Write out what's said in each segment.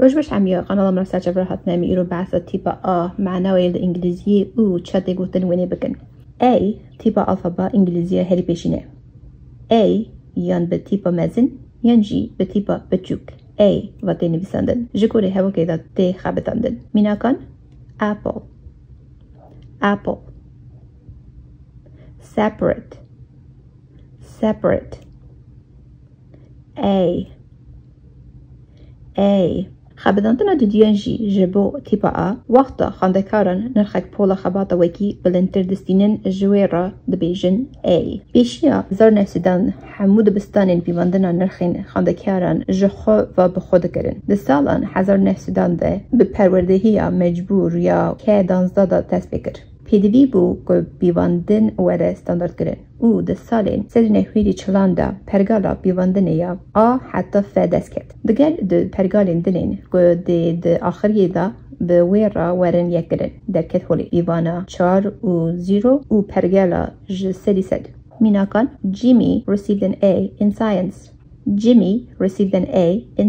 روش عميق قناة مرسل جبرها تنامي إيرو بعثة تيبا معناوي الإنجليزية تشاتي قوتن ويني بكن A تيبا ألفابا إنجليزية هري بيشينة A يان بتيبا مازن يان جي بتيبا بتجوك A واتيني بساندن جكوري هوا كيدا تي خابتاندن مينا كان apple separate A خابدانتنا دوديان جبو تيبا وقتا خاندكارن نرخك بولا خباطا وكي بالانتردستينين جويرا دبيجن A بيشيا زار نفسدان حمود بستانين بيواندنا نرخين خاندكارن جخو و بخود کرن دستالان حزار نفسدان ده بپروردهيا مجبور یا که دانزدادا تسبكر پیدوی بو که بیواندن وره ستاندارد کرن او ده سالین سر نحویری چلاندا پرگالا بیواندنه یا حتی فدست کرد دگر ده پرگالین دنین که ده آخریه دا به ویرا ورن یک کرن در کت هولی بیوانا 4 و 0 و پرگالا سری سد میناکان Jimmy received an A in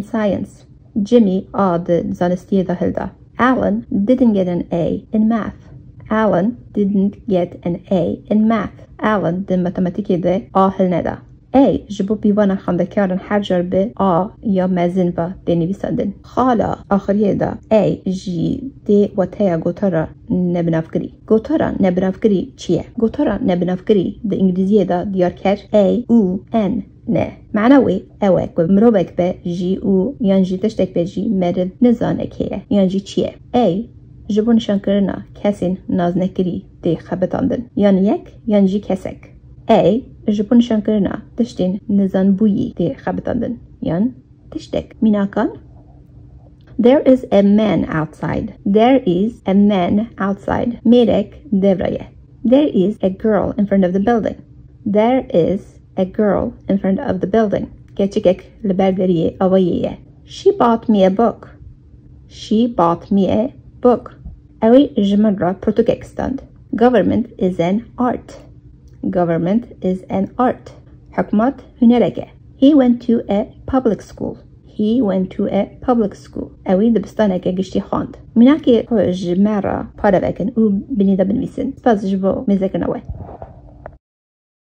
science Jimmy ده زانستیه دا هلدا Alan didn't get an A in math Alan ده ماتماتیکی ده هل ندا A جبو بیوانا خاندکارن هر جار به یا مزن و ده نویسندن خالا آخریه ده A جی ده و تیا گوتارا نبنافگری چیه؟ گوتارا نبنافگری ده انگلیزیه ده دیار کر A او N نه معنوی اوه که مروبک به جی او یان جی تشتک به جی مرد نزانه که یان جی چیه A جبو نشان کرنا کسین ناز نکری ده خبتاندن یان یک یان جی کسک A جبو نشان کرنا تشتین نزان بویی ده خبتاندن یان تشتک میناکان There is a man outside میرک devrایه There is a girl in front of the building گچکک لبرگریه آواییه She bought me a book اوی جمل را پروتوکک ستاند Government is an art حکمت هنرکه He went to a public school اوی دبستانکه گشتی خواند مناکی جمل را پاره بکن او بنیده بنویسن سپاس جبو میزکنوه